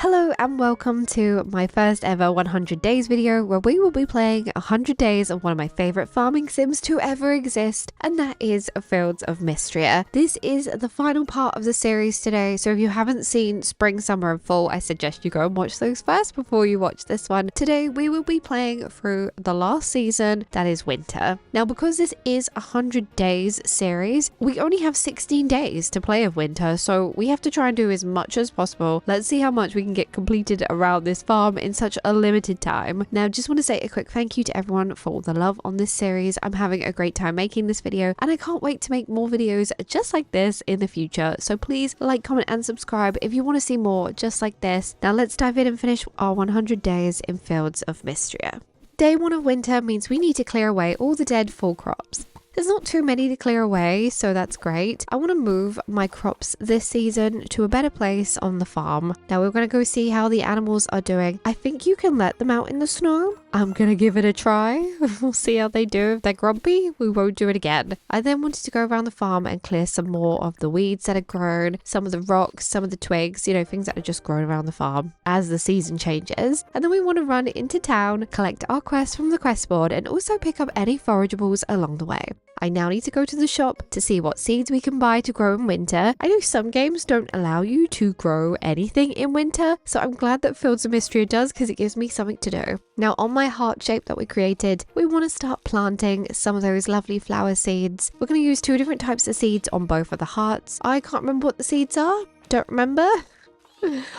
Hello and welcome to my first ever 100 days video where we will be playing 100 days of one of my favorite farming sims to ever exist, and that is Fields of Mistria. This is the final part of the series today, so if you haven't seen Spring, Summer and Fall, I suggest you go and watch those first before you watch this one. Today we will be playing through the last season, that is Winter. Now because this is a 100 days series, we only have 16 days to play of Winter, so we have to try and do as much as possible. Let's see how much we can get completed around this farm in such a limited time. Now just want to say a quick thank you to everyone for all the love on this series. I'm having a great time making this video and I can't wait to make more videos just like this in the future, so please like, comment and subscribe if you want to see more just like this. Now let's dive in and finish our 100 days in Fields of Mistria. Day 1 of winter means we need to clear away all the dead fall crops. There's not too many to clear away, so that's great. I want to move my crops this season to a better place on the farm. Now we're going to go see how the animals are doing. I think you can let them out in the snow. I'm going to give it a try. We'll see how they do. If they're grumpy, we won't do it again. I then wanted to go around the farm and clear some more of the weeds that had grown, some of the rocks, some of the twigs, you know, things that are just grown around the farm as the season changes. And then we want to run into town, collect our quests from the quest board, and also pick up any forageables along the way. I now need to go to the shop to see what seeds we can buy to grow in winter. I know some games don't allow you to grow anything in winter, so I'm glad that Fields of Mistria does because it gives me something to do. Now on my heart shape that we created, we want to start planting some of those lovely flower seeds. We're going to use 2 different types of seeds on both of the hearts. I can't remember what the seeds are. Don't remember.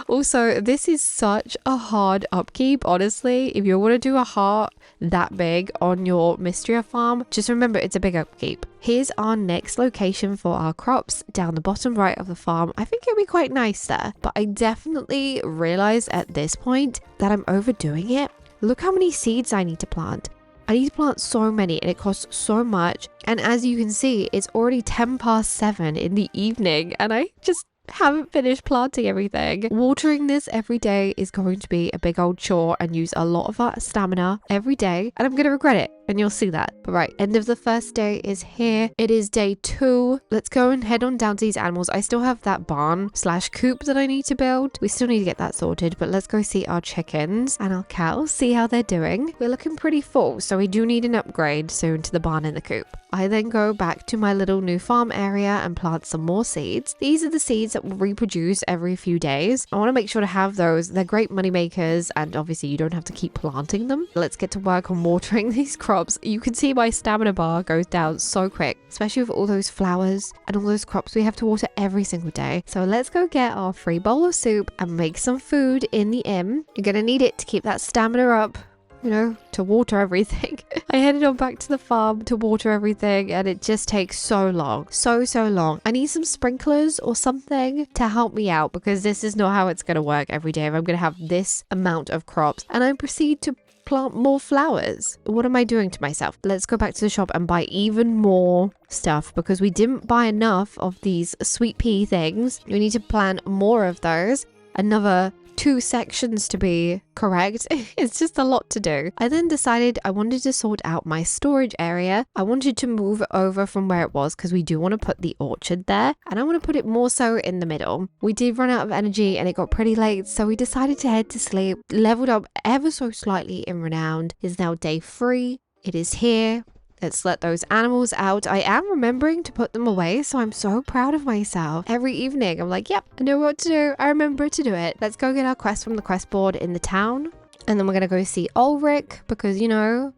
Also, this is such a hard upkeep, honestly. If you want to do a heart that big on your Mistria farm, just remember it's a big upkeep. Here's our next location for our crops, down the bottom right of the farm. I think it'll be quite nice there, but I definitely realized at this point that I'm overdoing it. Look how many seeds I need to plant. I need to plant so many and it costs so much. And as you can see, it's already 10 past 7 in the evening and I just haven't finished planting everything. Watering this every day is going to be a big old chore and use a lot of that stamina every day, and I'm gonna regret it, and you'll see that. But right, end of the first day is here. It is day 2. Let's go and head on down to these animals. I still have that barn / coop that I need to build. We still need to get that sorted, but let's go see our chickens and our cows, see how they're doing. We're looking pretty full, so we do need an upgrade soon to the barn and the coop. I then go back to my little new farm area and plant some more seeds. These are the seeds that will reproduce every few days. I want to make sure to have those. They're great money makers and obviously you don't have to keep planting them. Let's get to work on watering these crops. You can see my stamina bar goes down so quick, especially with all those flowers and all those crops we have to water every single day. So let's go get our free bowl of soup and make some food in the inn. You're gonna need it to keep that stamina up, you know, to water everything. I headed on back to the farm to water everything and it just takes so long. So long. I need some sprinklers or something to help me out because this is not how it's going to work every day if I'm going to have this amount of crops. And I proceed to plant more flowers. What am I doing to myself? Let's go back to the shop and buy even more stuff because we didn't buy enough of these sweet pea things. We need to plant more of those. Another 2 sections to be correct. It's just a lot to do. I then decided I wanted to sort out my storage area. I wanted to move it over from where it was because we do want to put the orchard there and I want to put it more so in the middle. We did run out of energy and it got pretty late, so we decided to head to sleep. Leveled up ever so slightly in renowned. It's now day 3. It is here. Let's let those animals out. I am remembering to put them away, so I'm so proud of myself. Every evening, I'm like, yep, I know what to do. I remember to do it. Let's go get our quest from the quest board in the town. And then we're going to go see Ulrich because, you know,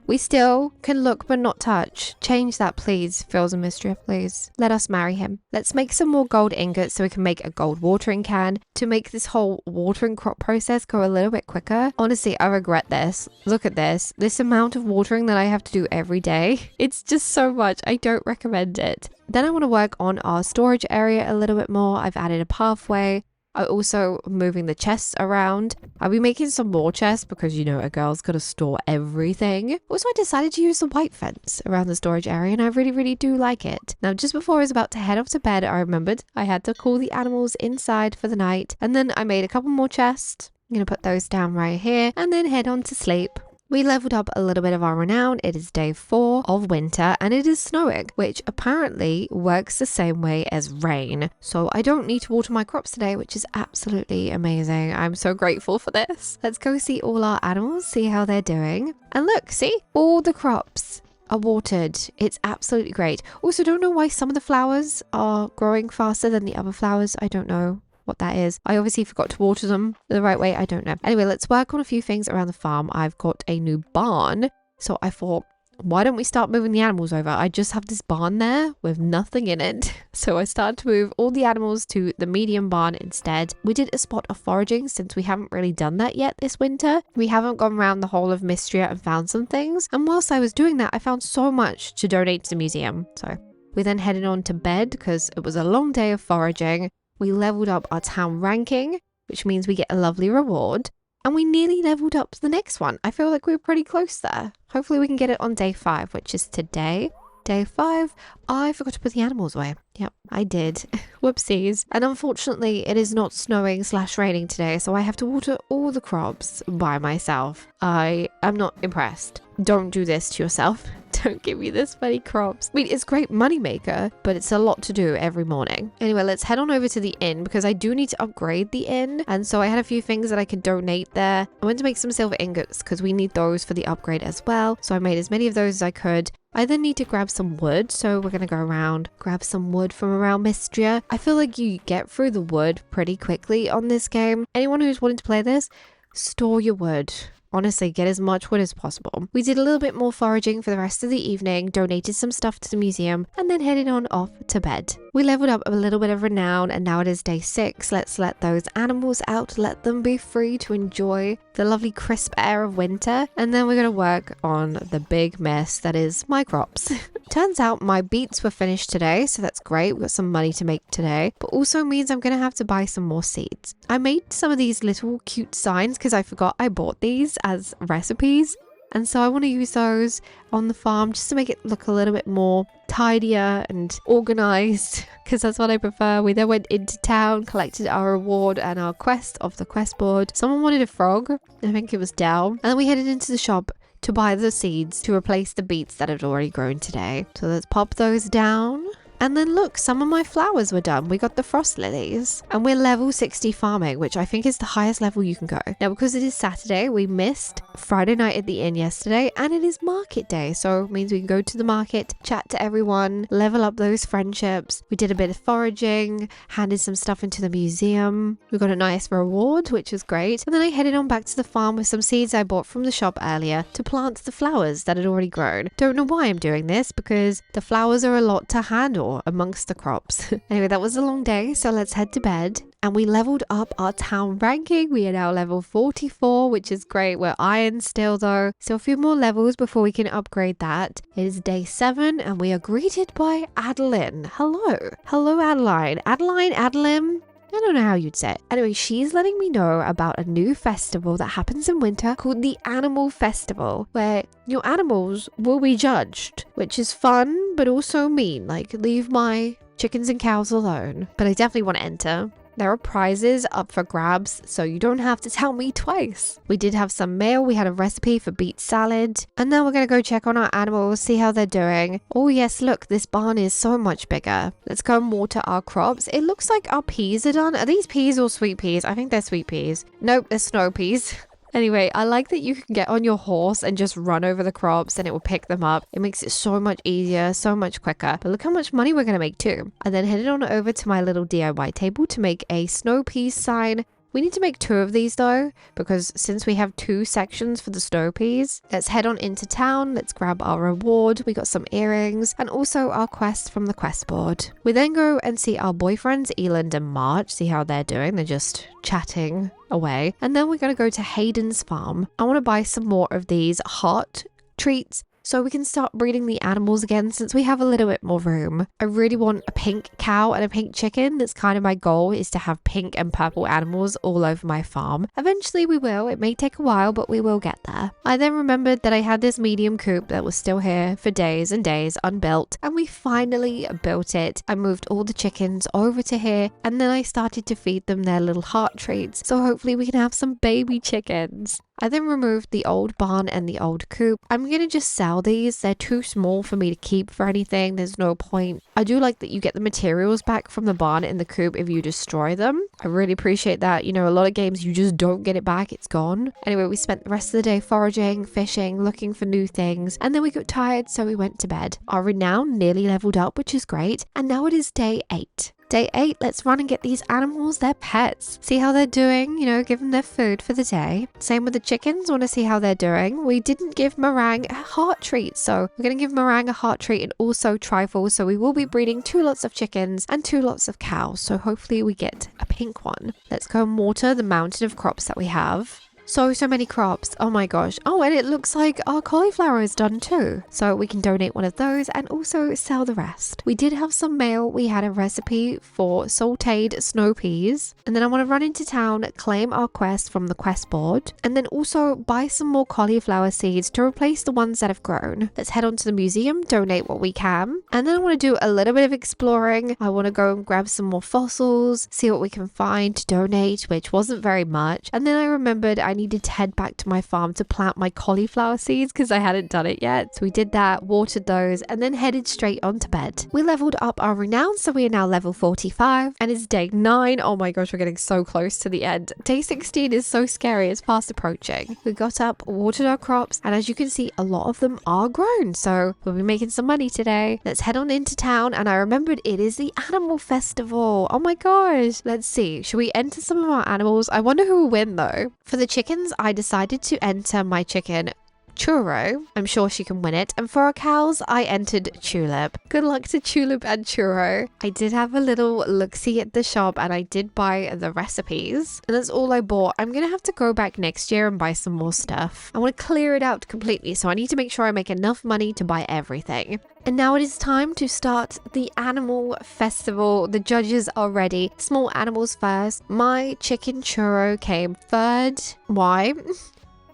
we still can look but not touch. Change that, please, Fields of Mistria, please. Let us marry him. Let's make some more gold ingots so we can make a gold watering can to make this whole watering crop process go a little bit quicker. Honestly, I regret this. Look at this. This amount of watering that I have to do every day. It's just so much. I don't recommend it. Then I want to work on our storage area a little bit more. I've added a pathway. I'm also moving the chests around. I'll be making some more chests because, you know, a girl's got to store everything. Also, I decided to use the white fence around the storage area and I really do like it. Now, just before I was about to head off to bed, I remembered I had to call the animals inside for the night. And then I made a couple more chests. I'm going to put those down right here and then head on to sleep. We leveled up a little bit of our renown. It is day 4 of winter and it is snowing, which apparently works the same way as rain. So I don't need to water my crops today, which is absolutely amazing. I'm so grateful for this. Let's go see all our animals, see how they're doing. And look, see, all the crops are watered. It's absolutely great. Also, don't know why some of the flowers are growing faster than the other flowers. I don't know what that is. I obviously forgot to water them the right way. I don't know. Anyway, let's work on a few things around the farm. I've got a new barn. So I thought, why don't we start moving the animals over? I just have this barn there with nothing in it. So I started to move all the animals to the medium barn instead. We did a spot of foraging since we haven't really done that yet this winter. We haven't gone around the whole of Mistria and found some things. And whilst I was doing that, I found so much to donate to the museum. So we then headed on to bed because it was a long day of foraging. We leveled up our town ranking, which means we get a lovely reward. And we nearly leveled up the next one. I feel like we were pretty close there. Hopefully we can get it on day 5, which is today. Day 5, I forgot to put the animals away. Yep, I did. Whoopsies. And unfortunately, it is not snowing / raining today, so I have to water all the crops by myself. I am not impressed. Don't do this to yourself. Don't give me this many crops. I mean, it's a great moneymaker, but it's a lot to do every morning. Anyway, let's head on over to the inn because I do need to upgrade the inn. And so I had a few things that I could donate there. I went to make some silver ingots because we need those for the upgrade as well. So I made as many of those as I could. I then need to grab some wood. So we're going to go around, grab some wood from around Mistria. I feel like you get through the wood pretty quickly on this game. Anyone who's wanting to play this, store your wood. Honestly, get as much wood as possible. We did a little bit more foraging for the rest of the evening, donated some stuff to the museum, and then headed on off to bed. We leveled up a little bit of renown, and now it is day 6. Let's let those animals out, let them be free to enjoy the lovely crisp air of winter, and then we're going to work on the big mess that is my crops. Turns out my beets were finished today, so that's great. We've got some money to make today, but also means I'm going to have to buy some more seeds. I made some of these little cute signs because I forgot I bought these as recipes, and so I want to use those on the farm just to make it look a little bit more tidier and organized because that's what I prefer. We then went into town, collected our reward and our quest off the quest board. Someone wanted a frog, I think it was Dell, and then we headed into the shop to buy the seeds to replace the beets that had already grown today. So let's pop those down. And then look, some of my flowers were done. We got the frost lilies and we're level 60 farming, which I think is the highest level you can go. Now, because it is Saturday, we missed Friday night at the inn yesterday and it is market day. So it means we can go to the market, chat to everyone, level up those friendships. We did a bit of foraging, handed some stuff into the museum. We got a nice reward, which was great. And then I headed on back to the farm with some seeds I bought from the shop earlier to plant the flowers that had already grown. Don't know why I'm doing this because the flowers are a lot to handle amongst the crops. Anyway, that was a long day, so let's head to bed. And we leveled up our town ranking. We are now level 44, which is great. We're iron still though, so a few more levels before we can upgrade that. It is day 7 and we are greeted by Adeline. Hello Adeline. Adeline. I don't know how you'd say it. Anyway, she's letting me know about a new festival that happens in winter called the Animal Festival, where your animals will be judged, which is fun, but also mean. Like, leave my chickens and cows alone. But I definitely want to enter. There are prizes up for grabs, so you don't have to tell me twice. We did have some mail. We had a recipe for beet salad. And now we're going to go check on our animals, see how they're doing. Oh yes, look, this barn is so much bigger. Let's go and water our crops. It looks like our peas are done. Are these peas or sweet peas? I think they're sweet peas. Nope, they're snow peas. Anyway, I like that you can get on your horse and just run over the crops and it will pick them up. It makes it so much easier, so much quicker. But look how much money we're going to make too. I then headed on over to my little DIY table to make a snow peas sign. We need to make 2 of these though, because since we have 2 sections for the snow peas, let's head on into town. Let's grab our reward. We got some earrings and also our quest from the quest board. We then go and see our boyfriends, Eland and March, see how they're doing. They're just chatting away. And then we're going to go to Hayden's farm. I want to buy some more of these hot treats so we can start breeding the animals again since we have a little bit more room. I really want a pink cow and a pink chicken. That's kind of my goal, is to have pink and purple animals all over my farm. Eventually we will. It may take a while, but we will get there. I then remembered that I had this medium coop that was still here for days and days unbuilt, and we finally built it. I moved all the chickens over to here and then I started to feed them their little heart treats. So hopefully we can have some baby chickens. I then removed the old barn and the old coop. I'm gonna just sell these. They're too small for me to keep for anything. There's no point. I do like that you get the materials back from the barn and the coop if you destroy them. I really appreciate that. You know, a lot of games you just don't get it back. It's gone. Anyway, we spent the rest of the day foraging, fishing, looking for new things, and then we got tired, so we went to bed. Our renown nearly leveled up, which is great, and now it is day 8. Day 8, let's run and get these animals their pets. See how they're doing, you know, give them their food for the day. Same with the chickens, want to see how they're doing. We didn't give Meringue a heart treat, so we're going to give Meringue a heart treat and also trifle. So we will be breeding 2 lots of chickens and 2 lots of cows. So hopefully we get a pink one. Let's go and water the mountain of crops that we have. So many crops. Oh my gosh. Oh, and it looks like our cauliflower is done too. So we can donate one of those and also sell the rest. We did have some mail. We had a recipe for sauteed snow peas. And then I want to run into town, claim our quest from the quest board, and then also buy some more cauliflower seeds to replace the ones that have grown. Let's head on to the museum, donate what we can. And then I want to do a little bit of exploring. I want to go and grab some more fossils, see what we can find to donate, which wasn't very much. And then I remembered I needed to head back to my farm to plant my cauliflower seeds because I hadn't done it yet. So we did that, watered those, and then headed straight on to bed. We leveled up our renown, so we are now level 45, and it's day 9. Oh my gosh, we're getting so close to the end. Day 16 is so scary, it's fast approaching. We got up, watered our crops, and as you can see, a lot of them are grown, so we'll be making some money today. Let's head on into town, and I remembered it is the animal festival. Oh my gosh. Let's see, should we enter some of our animals? I wonder who will win though. For the chickens, I decided to enter my chicken Churro. I'm sure she can win it. And for our cows, I entered Tulip. Good luck to Tulip and Churro. I did have a little look-see at the shop and I did buy the recipes. And that's all I bought. I'm going to have to go back next year and buy some more stuff. I want to clear it out completely, so I need to make sure I make enough money to buy everything. And now it is time to start the animal festival. The judges are ready. Small animals first. My chicken Churro came third. Why?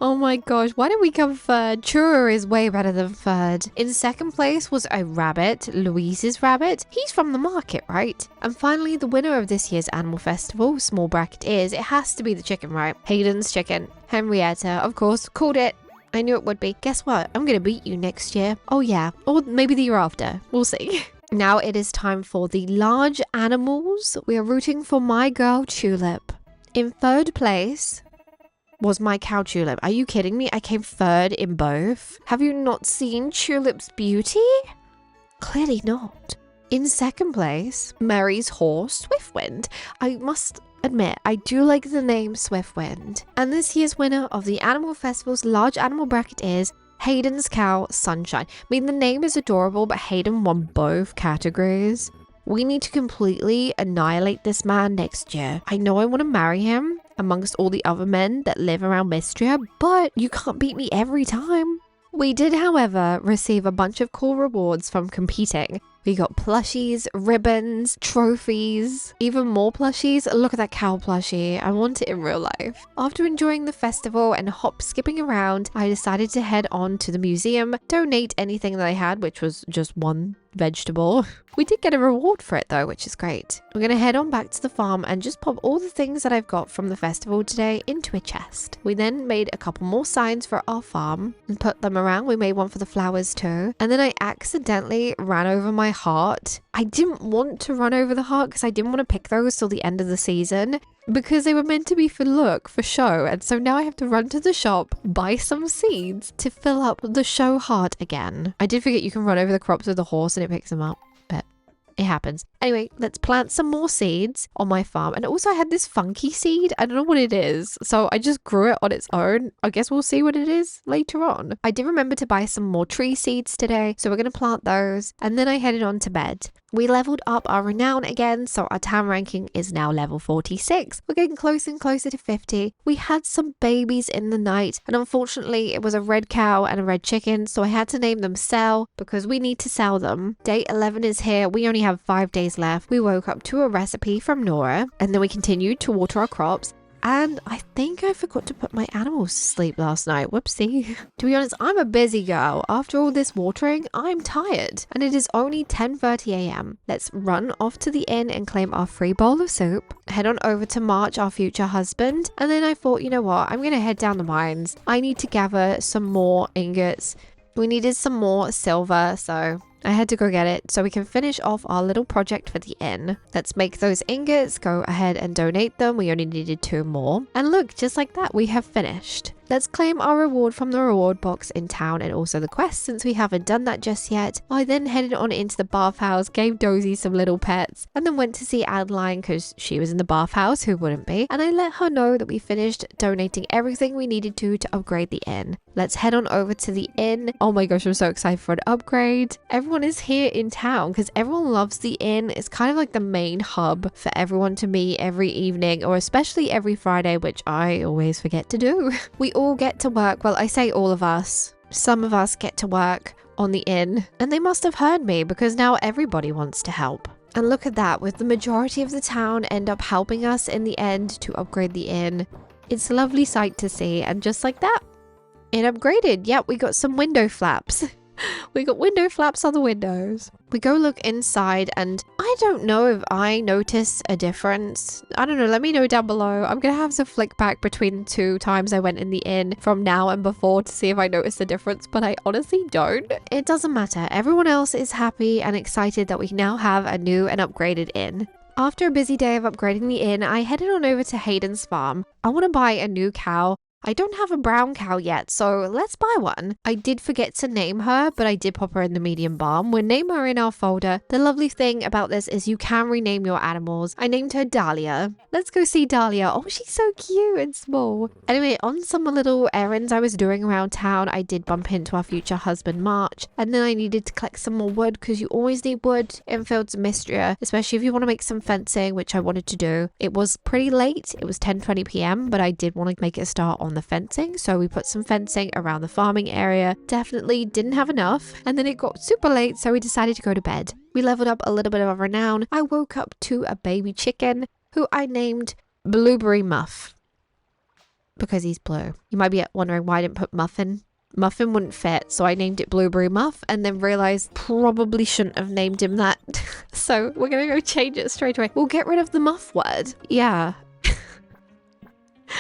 Oh my gosh, why did we come third? Churro is way better than third. In second place was a rabbit, Louise's rabbit. He's from the market, right? And finally, the winner of this year's animal festival, small bracket is, it has to be the chicken, right? Hayden's chicken. Henrietta, of course, called it. I knew it would be. Guess what? I'm gonna beat you next year. Oh yeah, or maybe the year after. We'll see. Now it is time for the large animals. We are rooting for my girl Tulip. In third place was my cow Tulip. Are you kidding me? I came third in both. Have you not seen Tulip's beauty? Clearly not. In second place, Mary's horse, Swiftwind. I must admit, I do like the name Swiftwind. And this year's winner of the Animal Festival's large animal bracket is Hayden's cow, Sunshine. I mean, the name is adorable, but Hayden won both categories. We need to completely annihilate this man next year. I know I want to marry him amongst all the other men that live around Mistria, but you can't beat me every time. We did, however, receive a bunch of cool rewards from competing. We got plushies, ribbons, trophies, even more plushies. Look at that cow plushie. I want it in real life. After enjoying the festival and skipping around, I decided to head on to the museum, donate anything that I had, which was just one vegetable. We did get a reward for it though, which is great. We're gonna head on back to the farm and just pop all the things that I've got from the festival today into a chest. We then made a couple more signs for our farm and put them around. We made one for the flowers too. And then I accidentally ran over my heart. I didn't want to run over the heart because I didn't want to pick those till the end of the season, because they were meant to be for show, and so now I have to run to the shop, buy some seeds to fill up the show heart again. I did forget you can run over the crops with a horse and it picks them up, but it happens. Anyway, let's plant some more seeds on my farm. And also I had this funky seed. I don't know what it is, so I just grew it on its own. I guess we'll see what it is later on. I did remember to buy some more tree seeds today, so we're going to plant those. And then I headed on to bed. We leveled up our renown again, so our town ranking is now level 46. We're getting closer and closer to 50. We had some babies in the night, and unfortunately it was a red cow and a red chicken, so I had to name them Sell because we need to sell them. Day 11 is here. We only have 5 days left. We woke up to a recipe from Nora, and then we continued to water our crops. And I think I forgot to put my animals to sleep last night. Whoopsie. To be honest, I'm a busy girl. After all this watering, I'm tired. And it is only 10:30 a.m. Let's run off to the inn and claim our free bowl of soup. Head on over to March, our future husband. And then I thought, you know what? I'm going to head down the mines. I need to gather some more ingots. We needed some more silver, so I had to go get it so we can finish off our little project for the inn. Let's make those ingots, go ahead and donate them. We only needed 2 more. And look, just like that, we have finished. Let's claim our reward from the reward box in town and also the quest since we haven't done that just yet. I then headed on into the bathhouse, gave Dozy some little pets, and then went to see Adeline because she was in the bathhouse, who wouldn't be? And I let her know that we finished donating everything we needed to upgrade the inn. Let's head on over to the inn. Oh my gosh, I'm so excited for an upgrade. Everyone is here in town because everyone loves the inn. It's kind of like the main hub for everyone to meet every evening or especially every Friday, which I always forget to do. We all get to work. Well, I say all of us. Some of us get to work on the inn and they must have heard me because now everybody wants to help. And look at that, with the majority of the town end up helping us in the end to upgrade the inn. It's a lovely sight to see, and just like that, it upgraded. Yep, we got some window flaps. We got window flaps on the windows. We go look inside and I don't know if I notice a difference. I don't know, let me know down below. I'm gonna have to flick back between 2 times I went in the inn from now and before to see if I notice a difference, but I honestly don't. It doesn't matter. Everyone else is happy and excited that we now have a new and upgraded inn. After a busy day of upgrading the inn, I headed on over to Hayden's farm. I want to buy a new cow. I don't have a brown cow yet, so let's buy one. I did forget to name her, but I did pop her in the medium barn. We'll name her in our folder. The lovely thing about this is you can rename your animals. I named her Dahlia. Let's go see Dahlia. Oh, she's so cute and small. Anyway, on some little errands I was doing around town, I did bump into our future husband, March. And then I needed to collect some more wood because you always need wood in Fields of Mistria, especially if you want to make some fencing, which I wanted to do. It was pretty late. It was 10:20 p.m, but I did want to make a start on the fencing, so we put some fencing around the farming area. Definitely didn't have enough, and then it got super late, so we decided to go to bed. We leveled up a little bit of renown. I woke up to a baby chicken who I named Blueberry Muff because he's blue. You might be wondering why I didn't put Muffin. Muffin wouldn't fit, so I named it Blueberry Muff and then realized probably shouldn't have named him that. So we're gonna go change it straight away. We'll get rid of the muff word. Yeah.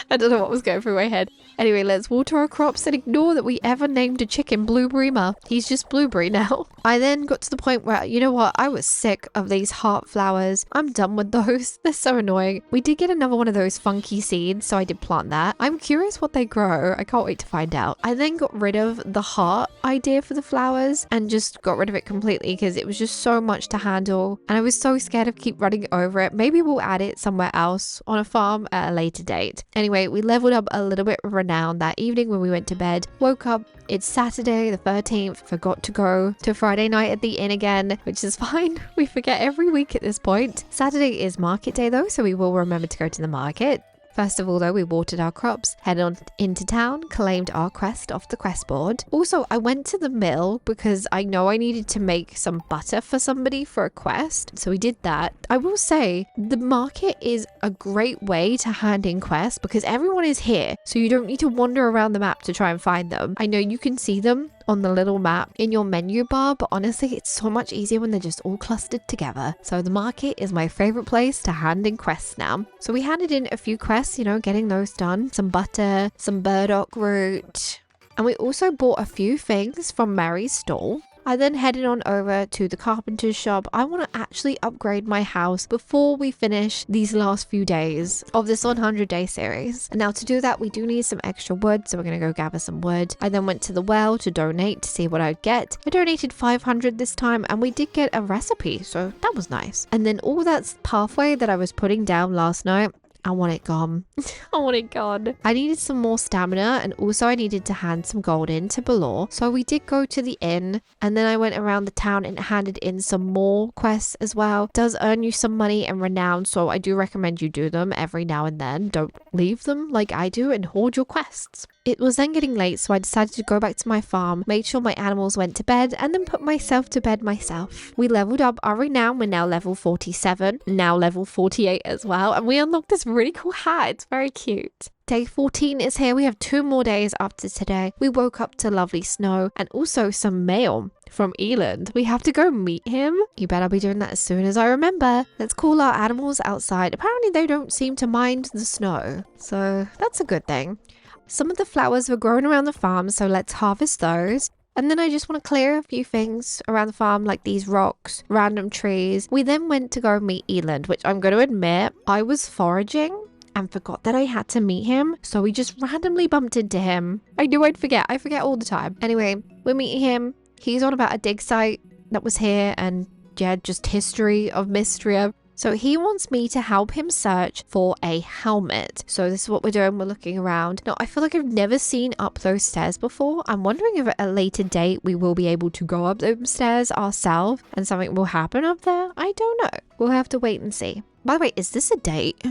I don't know what was going through my head. Anyway, let's water our crops and ignore that we ever named a chicken Blueberry Muff. He's just Blueberry now. I then got to the point where, you know what, I was sick of these heart flowers. I'm done with those. They're so annoying. We did get another one of those funky seeds, so I did plant that. I'm curious what they grow. I can't wait to find out. I then got rid of the heart idea for the flowers and just got rid of it completely because it was just so much to handle and I was so scared of keep running over it. Maybe we'll add it somewhere else on a farm at a later date. Anyway, we leveled up a little bit of renown that evening when we went to bed. Woke up, it's Saturday the 13th, forgot to go to Friday night at the inn again, which is fine. We forget every week at this point. Saturday is market day though, so we will remember to go to the market. First of all though, we watered our crops, headed on into town, claimed our quest off the quest board. Also, I went to the mill because I know I needed to make some butter for somebody for a quest. So we did that. I will say the market is a great way to hand in quests because everyone is here. So you don't need to wander around the map to try and find them. I know you can see them on the little map in your menu bar, but honestly it's so much easier when they're just all clustered together. So the market is my favorite place to hand in quests now. So we handed in a few quests, you know, getting those done. Some butter, some burdock root, and we also bought a few things from Mary's stall. I then headed on over to the carpenter's shop. I want to actually upgrade my house before we finish these last few days of this 100-day series. And now to do that, we do need some extra wood, so we're going to go gather some wood. I then went to the well to donate to see what I'd get. I donated 500 this time, and we did get a recipe, so that was nice. And then all that pathway that I was putting down last night, I want it gone. I want it gone. I needed some more stamina and also I needed to hand some gold in to Balor. So we did go to the inn and then I went around the town and handed in some more quests as well. It does earn you some money and renown, so I do recommend you do them every now and then. Don't leave them like I do and hoard your quests. It was then getting late, so I decided to go back to my farm, made sure my animals went to bed, and then put myself to bed myself. We leveled up our renown. We're now level 47, now level 48 as well, and we unlocked this really cool hat. It's very cute. Day 14 is here. We have 2 more days after today. We woke up to lovely snow and also some mail from Eland. We have to go meet him. You better be doing that as soon as I remember. Let's call our animals outside. Apparently they don't seem to mind the snow, so that's a good thing. Some of the flowers were growing around the farm, so let's harvest those. And then I just want to clear a few things around the farm, like these rocks, random trees. We then went to go meet Eland, which I'm going to admit, I was foraging and forgot that I had to meet him. So we just randomly bumped into him. I knew I'd forget. I forget all the time. Anyway, we're meeting him. He's on about a dig site that was here and yeah, just history of Mistria. So he wants me to help him search for a helmet. So this is what we're doing. We're looking around. Now, I feel like I've never seen up those stairs before. I'm wondering if at a later date we will be able to go up those stairs ourselves and something will happen up there. I don't know. We'll have to wait and see. By the way, is this a date?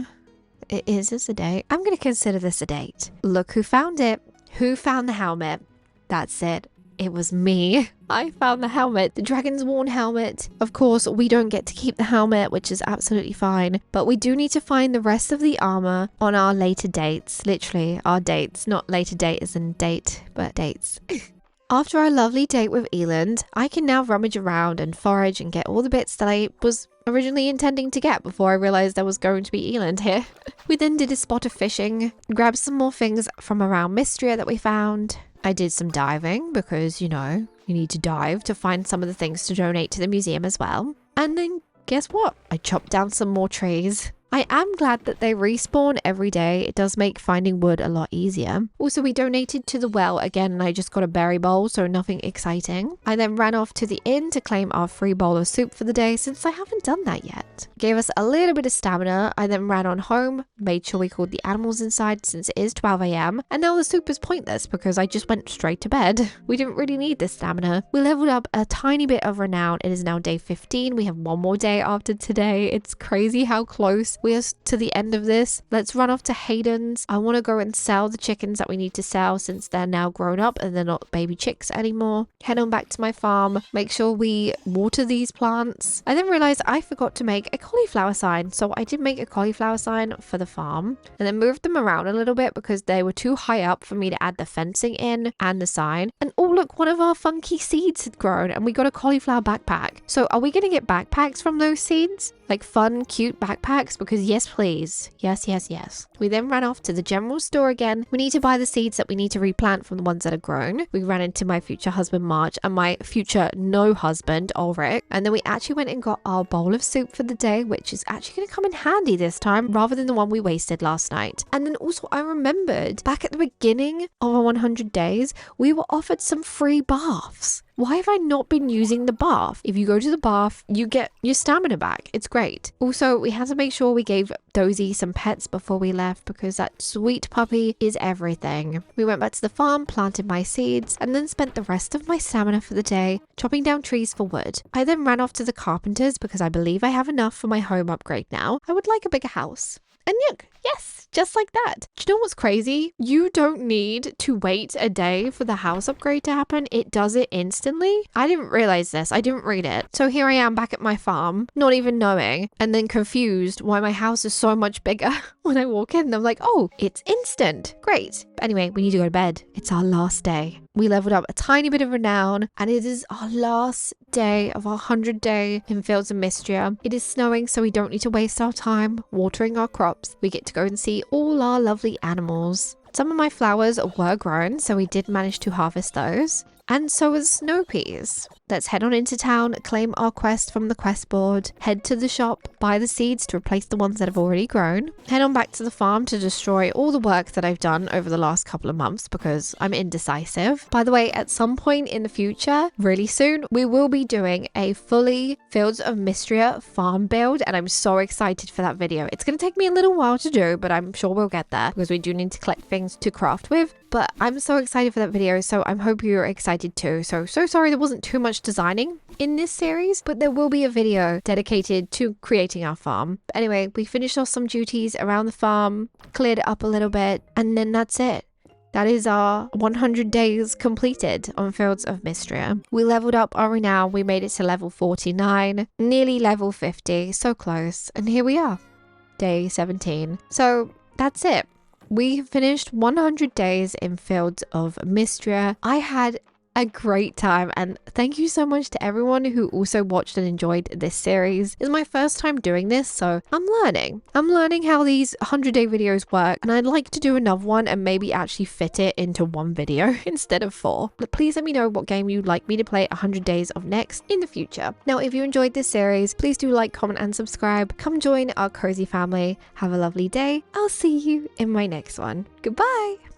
Is this a date? I'm going to consider this a date. Look who found it. Who found the helmet? That's it. It was me. I found the helmet, the Dragon's Worn helmet. Of course, we don't get to keep the helmet, which is absolutely fine. But we do need to find the rest of the armor on our later dates. Literally, our dates. Not later date as in date, but dates. After our lovely date with Eland, I can now rummage around and forage and get all the bits that I was originally intending to get before I realized there was going to be Eland here. We then did a spot of fishing, grabbed some more things from around Mistria that we found. I did some diving because, you know, you need to dive to find some of the things to donate to the museum as well. And then guess what? I chopped down some more trees. I am glad that they respawn every day. It does make finding wood a lot easier. Also, we donated to the well again and I just got a berry bowl, so nothing exciting. I then ran off to the inn to claim our free bowl of soup for the day since I haven't done that yet. Gave us a little bit of stamina. I then ran on home, made sure we called the animals inside since it is 12 AM. And now the soup is pointless because I just went straight to bed. We didn't really need this stamina. We leveled up a tiny bit of renown. It is now day 15. We have 1 more day after today. It's crazy how close we are to the end of this. Let's run off to Hayden's. I want to go and sell the chickens that we need to sell since they're now grown up and they're not baby chicks anymore. Head on back to my farm, make sure we water these plants. I then realized I forgot to make a cauliflower sign, so I did make a cauliflower sign for the farm and then moved them around a little bit because they were too high up for me to add the fencing in and the sign. And oh look, one of our funky seeds had grown and we got a cauliflower backpack. So are we going to get backpacks from those seeds? Like fun, cute backpacks? Because yes, please. Yes, yes, yes. We then ran off to the general store again. We need to buy the seeds that we need to replant from the ones that are grown. We ran into my future husband, March, and my future no husband, Ulrich. And then we actually went and got our bowl of soup for the day, which is actually going to come in handy this time rather than the one we wasted last night. And then also I remembered back at the beginning of our 100 days, we were offered some free baths. Why have I not been using the bath? If you go to the bath, you get your stamina back. It's great. Also, we had to make sure we gave Dozy some pets before we left because that sweet puppy is everything. We went back to the farm, planted my seeds, and then spent the rest of my stamina for the day chopping down trees for wood. I then ran off to the carpenters because I believe I have enough for my home upgrade now. I would like a bigger house. And look, yes, just like that. Do you know what's crazy? You don't need to wait a day for the house upgrade to happen. It does it instantly. I didn't realize this. I didn't read it. So here I am back at my farm, not even knowing, and then confused why my house is so much bigger. When I walk in, I'm like, oh, it's instant. Great. But anyway, we need to go to bed. It's our last day. We leveled up a tiny bit of renown, and it is our last day of our 100 day in Fields of Mistria. It is snowing, so we don't need to waste our time watering our crops. We get to go and see all our lovely animals. Some of my flowers were grown, so we did manage to harvest those. And so was snow peas. Let's head on into town, claim our quest from the quest board, head to the shop, buy the seeds to replace the ones that have already grown, head on back to the farm to destroy all the work that I've done over the last couple of months because I'm indecisive. By the way, at some point in the future, really soon, we will be doing a fully Fields of Mistria farm build, and I'm so excited for that video. It's going to take me a little while to do, but I'm sure we'll get there because we do need to collect things to craft with. But I'm so excited for that video, so I hope you're excited too. So sorry there wasn't too much designing in this series, but there will be a video dedicated to creating our farm. But anyway, we finished off some duties around the farm, cleared it up a little bit, and then that's it. that is our 100 days completed on Fields of Mistria. We leveled up our renown, we made it to level 49, nearly level 50, so close, and here we are, day 17. So that's it. We finished 100 days in Fields of Mistria. I had a great time, and thank you so much to everyone who also watched and enjoyed this series. It's my first time doing this, so I'm learning how these 100-day videos work, and I'd like to do another one and maybe actually fit it into one video instead of 4. But please let me know what game you'd like me to play 100 days of next in the future. Now, if you enjoyed this series, please do like, comment, and subscribe. Come join our cozy family. Have a lovely day. I'll see you in my next one. Goodbye.